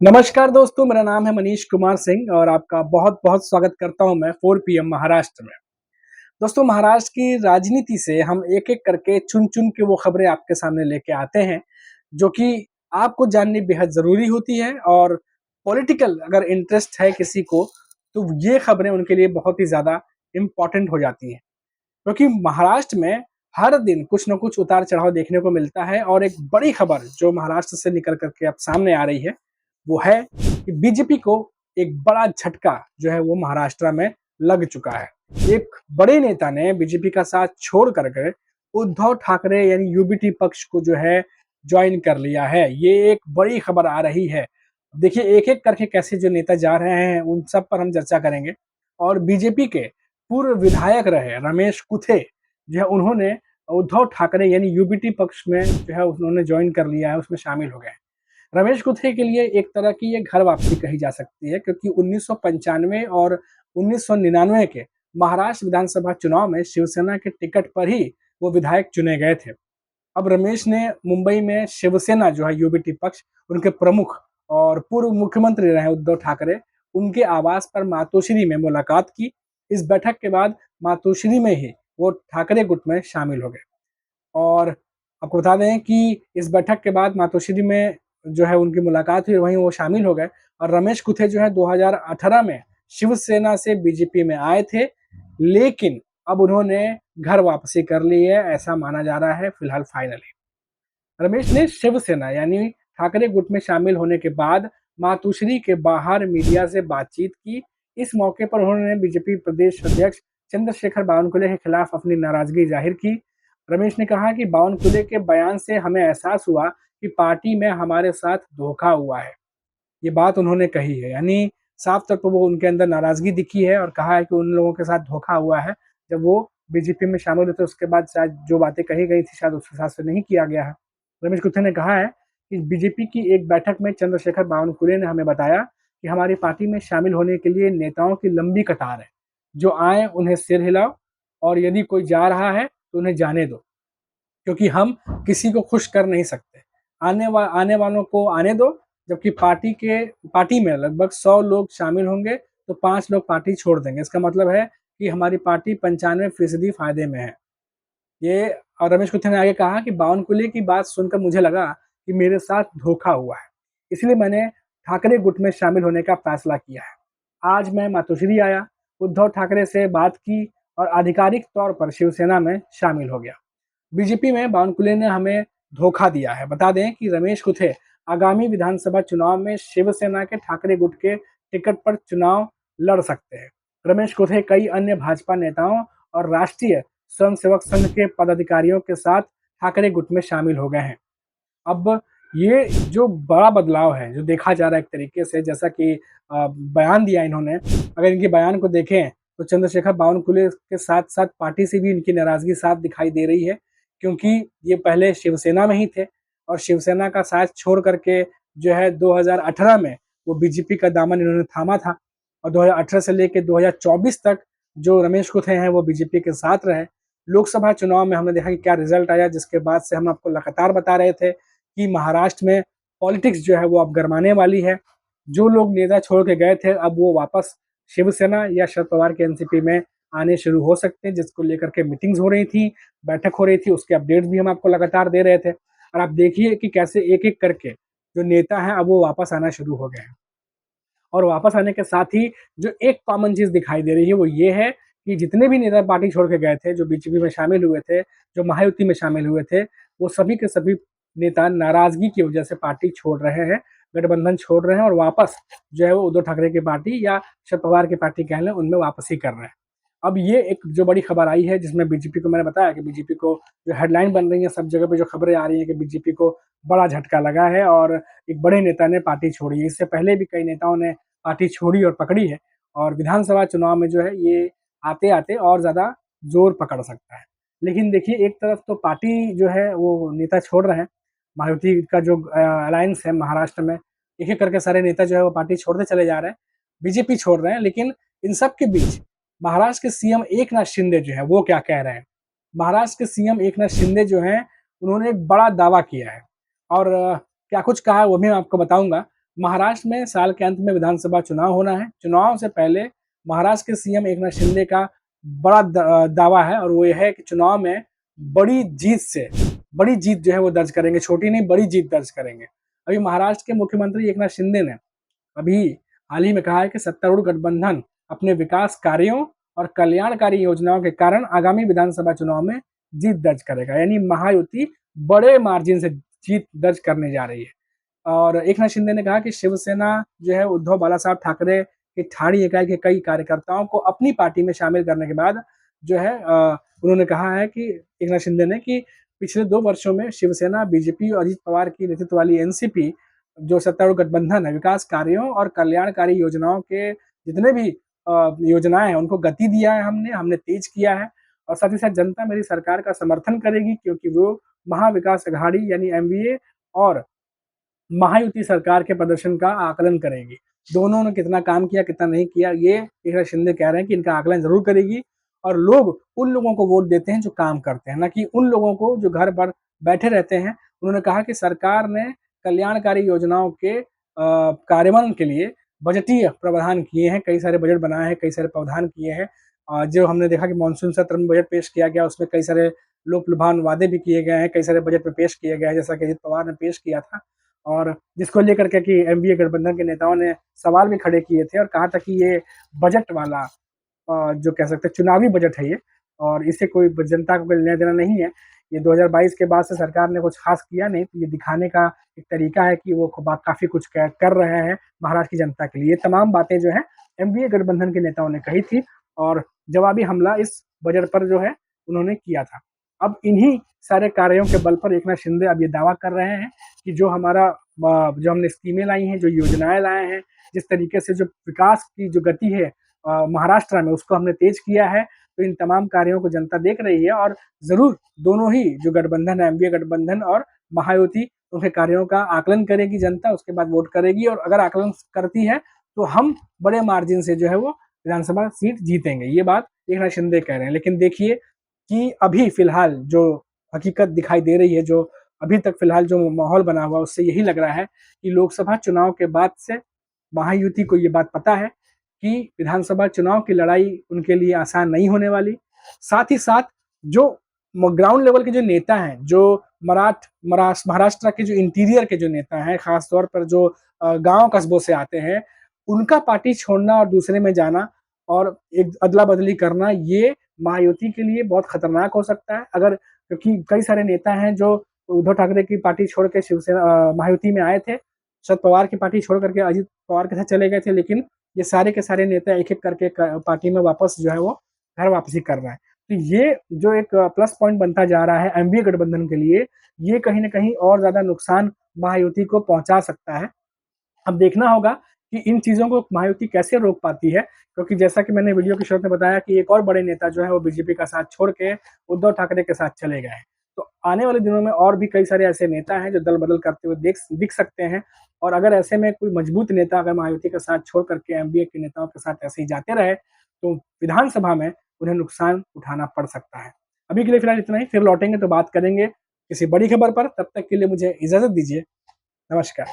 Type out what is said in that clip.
नमस्कार दोस्तों, मेरा नाम है मनीष कुमार सिंह और आपका बहुत-बहुत स्वागत करता हूं मैं 4 पीएम महाराष्ट्र में। दोस्तों, महाराष्ट्र की राजनीति से हम एक-एक करके चुन-चुन के वो खबरें आपके सामने लेके आते हैं, जो कि आपको जाननी बेहद ज़रूरी होती है और पॉलिटिकल अगर इंटरेस्ट है किसी को, तो ये खबरें उनके लिए बहुत ही ज़्यादा इम्पोर्टेंट हो जाती हैं। क्योंकि महाराष्ट्र में हर दिन कुछ न कुछ उतार-चढ़ाव देखने को मिलता है और एक बड़ी खबर जो महाराष्ट्र से निकल कर के अब सामने आ रही है, वो है कि बीजेपी को एक बड़ा झटका जो है वो महाराष्ट्र में लग चुका है। एक बड़े नेता ने बीजेपी का साथ छोड़ कर के उद्धव ठाकरे यानी यूबीटी पक्ष को जो है जॉइन कर लिया है। ये एक बड़ी खबर आ रही है। देखिए एक-एक करके कैसे जो नेता जा रहे हैं उन सब पर हम चर्चा करेंगे और बीजेपी के पूर्व विधायक रहे रमेश कुथे जो है उन्होंने उद्धव ठाकरे यानी यूबीटी पक्ष में जो है उन्होंने जॉइन कर लिया है, उसमें शामिल हो गए हैं। रमेश कुथे के लिए एक तरह की ये घर वापसी कही जा सकती है क्योंकि 1995 और 1999 के महाराष्ट्र विधानसभा चुनाव में शिवसेना के टिकट पर ही वो विधायक चुने गए थे। अब रमेश ने मुंबई में शिवसेना जो है यूबीटी पक्ष, उनके प्रमुख और पूर्व मुख्यमंत्री रहे उद्धव ठाकरे, उनके आवास पर मातोश्री में मुलाकात की। इस बैठक के बाद मातोश्री में ही वो ठाकरे गुट में शामिल हो गए और आपको बता दें कि इस बैठक के बाद मातोश्री में जो है उनकी मुलाकात हुई, वहीं वो शामिल हो गए और रमेश कुथे जो है 2018 में शिवसेना से बीजेपी में आए थे, लेकिन अब उन्होंने घर वापसी कर ली है, ऐसा माना जा रहा है फिलहाल फाइनली। रमेश ने शिवसेना यानी ठाकरे गुट में शामिल होने के बाद मातोश्री के बाहर मीडिया से बातचीत की। इस मौके पर उन्होंने बीजेपी प्रदेश अध्यक्ष चंद्रशेखर बावनकुले के खिलाफ अपनी नाराजगी जाहिर की। रमेश ने कहा कि बावनकुले के बयान से हमें एहसास हुआ कि पार्टी में हमारे साथ धोखा हुआ है। ये बात उन्होंने कही है, यानी साफ तौर पर वो उनके अंदर नाराज़गी दिखी है और कहा है कि उन लोगों के साथ धोखा हुआ है। जब वो बीजेपी में शामिल हुए थे उसके बाद शायद जो बातें कही गई थी शायद उस हिसाब से नहीं किया गया है। रमेश कुथे ने कहा है कि बीजेपी की एक बैठक में चंद्रशेखर बावनकुले ने हमें बताया कि हमारी पार्टी में शामिल होने के लिए नेताओं की लंबी कतार है। जो आएँ उन्हें सिर हिलाओ और यदि कोई जा रहा है तो उन्हें जाने दो, क्योंकि हम किसी को खुश कर नहीं सकते। आने वालों को आने दो, जबकि पार्टी में लगभग 100 लोग शामिल होंगे, तो 5 लोग पार्टी छोड़ देंगे। इसका मतलब है कि हमारी पार्टी 95% फ़ायदे में है। ये और रमेश कुथे ने आगे कहा कि बावनकुले की बात सुनकर मुझे लगा कि मेरे साथ धोखा हुआ है, इसलिए मैंने ठाकरे गुट में शामिल होने का फैसला किया है। आज मैं मातोश्री आया, उद्धव ठाकरे से बात की और आधिकारिक तौर पर शिवसेना में शामिल हो गया। बीजेपी में बावनकुले ने हमें धोखा दिया है। बता दें कि रमेश कुथे आगामी विधानसभा चुनाव में शिवसेना के ठाकरे गुट के टिकट पर चुनाव लड़ सकते हैं। रमेश कुथे कई अन्य भाजपा नेताओं और राष्ट्रीय स्वयंसेवक संघ के पदाधिकारियों के साथ ठाकरे गुट में शामिल हो गए हैं। अब ये जो बड़ा बदलाव है, जो देखा जा रहा है एक तरीके से, जैसा कि बयान दिया इन्होंने, अगर इनके बयान को देखें तो चंद्रशेखर बावनकुले के साथ-साथ पार्टी से भी इनकी नाराज़गी साफ दिखाई दे रही है, क्योंकि ये पहले शिवसेना में ही थे और शिवसेना का साथ छोड़ कर के जो है 2018 में वो बीजेपी का दामन इन्होंने थामा था और 2018 से लेके 2024 तक जो रमेश कुथे हैं वो बीजेपी के साथ रहे। लोकसभा चुनाव में हमने देखा कि क्या रिज़ल्ट आया, जिसके बाद से हम आपको लगातार बता रहे थे कि महाराष्ट्र में पॉलिटिक्स जो है वो अब गरमाने वाली है। जो लोग नेता छोड़ के गए थे अब वो वापस शिवसेना या शरद पवार के एनसीपी में आने शुरू हो सकते हैं, जिसको लेकर के मीटिंग्स हो रही थी, बैठक हो रही थी, उसके अपडेट्स भी हम आपको लगातार दे रहे थे। और आप देखिए कि कैसे एक-एक करके जो नेता हैं अब वो वापस आना शुरू हो गए हैं। और वापस आने के साथ ही जो एक कॉमन चीज़ दिखाई दे रही है वो ये है कि जितने भी नेता पार्टी छोड़ के गए थे, जो बीजेपी में शामिल हुए थे, जो महायुति में शामिल हुए थे, वो सभी के सभी नेता नाराज़गी की वजह से पार्टी छोड़ रहे हैं, गठबंधन छोड़ रहे हैं और वापस जो है वो उद्धव ठाकरे की पार्टी या शरद पवार की पार्टी कह लें, उनमें वापसी कर रहे हैं। अब ये एक जो बड़ी खबर आई है जिसमें बीजेपी को मैंने बताया कि बीजेपी को जो हेडलाइन बन रही है, सब जगह पे जो खबरें आ रही हैं कि बीजेपी को बड़ा झटका लगा है और एक बड़े नेता ने पार्टी छोड़ी है। इससे पहले भी कई नेताओं ने पार्टी छोड़ी और पकड़ी है और विधानसभा चुनाव में जो है ये आते-आते और ज़्यादा ज़ोर पकड़ सकता है। लेकिन देखिए एक तरफ तो पार्टी जो है वो नेता छोड़ रहे हैं, मायावती का जो अलायंस है महाराष्ट्र में, एक-एक करके सारे नेता जो है वो पार्टी छोड़ते चले जा रहे हैं, बीजेपी छोड़ रहे हैं, लेकिन इन सब के बीच महाराष्ट्र के सीएम एकनाथ शिंदे जो हैं वो क्या कह रहे हैं? महाराष्ट्र के सीएम एकनाथ शिंदे जो हैं उन्होंने एक बड़ा दावा किया है और क्या कुछ कहा है वो भी मैं आपको बताऊँगा। महाराष्ट्र में साल के अंत में विधानसभा चुनाव होना है। चुनाव से पहले महाराष्ट्र के सीएम एकनाथ शिंदे का बड़ा दावा है और वो ये है कि चुनाव में बड़ी जीत जो है वो दर्ज करेंगे, छोटी नहीं बड़ी जीत दर्ज करेंगे। अभी महाराष्ट्र के मुख्यमंत्री एकनाथ शिंदे ने अभी हाल ही में कहा है कि सत्तारूढ़ गठबंधन अपने विकास कार्यों और कल्याणकारी योजनाओं के कारण आगामी विधानसभा चुनाव में जीत दर्ज करेगा, यानी महायुति बड़े मार्जिन से जीत दर्ज करने जा रही है। और एकनाथ शिंदे ने कहा कि शिवसेना जो है उद्धव बाला साहब ठाकरे की ठाड़ी इकाई के कई कार्यकर्ताओं को अपनी पार्टी में शामिल करने के बाद जो है उन्होंने कहा है कि एकनाथ शिंदे ने कि पिछले 2 वर्षों में शिवसेना, बीजेपी और अजित पवार की नेतृत्व वाली एनसीपी जो सत्तारूढ़ गठबंधन है, विकास कार्यों और कल्याणकारी योजनाओं के जितने भी योजनाएं हैं उनको गति दिया है, हमने तेज किया है और साथ ही साथ जनता मेरी सरकार का समर्थन करेगी क्योंकि वो महाविकास अघाड़ी यानी एमवीए और महायुति सरकार के प्रदर्शन का आकलन करेगी। दोनों ने कितना काम किया, कितना नहीं किया, ये एकनाथ शिंदे कह रहे हैं कि इनका आकलन जरूर करेगी और लोग उन लोगों को वोट देते हैं जो काम करते हैं, ना कि उन लोगों को जो घर पर बैठे रहते हैं। उन्होंने कहा कि सरकार ने कल्याणकारी योजनाओं के कार्यान्वयन के लिए बजटीय प्रावधान किए हैं, कई सारे बजट बनाए हैं, कई सारे प्रावधान किए हैं। जो हमने देखा कि मानसून सत्र में बजट पेश किया गया, उसमें कई सारे लोक-लुभान वादे भी किए गए हैं, कई सारे बजट में पेश किए गए हैं, जैसा कि अजित पवार ने पेश किया था और जिसको लेकर के कि एनडीए गठबंधन के नेताओं ने सवाल भी खड़े किए थे और कहा था कि ये बजट वाला जो कह सकते हैं चुनावी बजट है ये और इससे कोई जनता को कोई लेना देना नहीं है। ये 2022 के बाद से सरकार ने कुछ खास किया नहीं, तो ये दिखाने का एक तरीका है कि वो काफ़ी कुछ कर रहे हैं महाराष्ट्र की जनता के लिए। ये तमाम बातें जो है एनडीए गठबंधन के नेताओं ने कही थी और जवाबी हमला इस बजट पर जो है उन्होंने किया था। अब इन्हीं सारे कार्यों के बल पर एकनाथ शिंदे अब ये दावा कर रहे हैं कि जो हमने स्कीमें लाई हैं, जो योजनाएं लाए हैं, जिस तरीके से जो विकास की जो गति है महाराष्ट्र में उसको हमने तेज किया है, तो इन तमाम कार्यों को जनता देख रही है और ज़रूर दोनों ही जो गठबंधन है, एनडीए गठबंधन और महायुति, उनके कार्यों का आकलन करेगी जनता, उसके बाद वोट करेगी और अगर आकलन करती है तो हम बड़े मार्जिन से जो है वो विधानसभा सीट जीतेंगे। ये बात एकनाथ शिंदे कह रहे हैं। लेकिन देखिए कि अभी फिलहाल जो हकीकत दिखाई दे रही है, जो अभी तक फिलहाल जो माहौल बना हुआ उससे यही लग रहा है कि लोकसभा चुनाव के बाद से महायुति को ये बात पता है कि विधानसभा चुनाव की लड़ाई उनके लिए आसान नहीं होने वाली। साथ ही साथ जो ग्राउंड लेवल के जो नेता हैं, जो महाराष्ट्र के जो इंटीरियर के जो नेता हैं, खास तौर पर जो गांव कस्बों से आते हैं, उनका पार्टी छोड़ना और दूसरे में जाना और एक अदला-बदली करना, ये महायुति के लिए बहुत खतरनाक हो सकता है। अगर क्योंकि कई सारे नेता हैं जो उद्धव ठाकरे की पार्टी छोड़ के महायुति में आए थे, शरद पवार की पार्टी छोड़ करके अजित पवार के साथ चले गए थे, लेकिन ये सारे के सारे नेता एक-एक करके पार्टी में वापस जो है वो घर वापसी कर रहे हैं। तो ये जो एक प्लस पॉइंट बनता जा रहा है एनडीए गठबंधन के लिए, ये कहीं न कहीं और ज़्यादा नुकसान महायुति को पहुँचा सकता है। अब देखना होगा कि इन चीज़ों को महायुति कैसे रोक पाती है, क्योंकि जैसा कि मैंने वीडियो की शुरुआत में बताया कि एक और बड़े नेता जो है वो बीजेपी का साथ छोड़ के उद्धव ठाकरे के साथ चले गए हैं। तो आने वाले दिनों में और भी कई सारे ऐसे नेता हैं जो दल-बदल करते हुए दिख सकते हैं और अगर ऐसे में कोई मजबूत नेता अगर महायुति का साथ छोड़ करके एनडीए के नेताओं के साथ ऐसे ही जाते रहे, तो विधानसभा में उन्हें नुकसान उठाना पड़ सकता है। अभी के लिए फिलहाल इतना ही, फिर लौटेंगे तो बात करेंगे किसी बड़ी खबर पर, तब तक के लिए मुझे इजाज़त दीजिए। नमस्कार।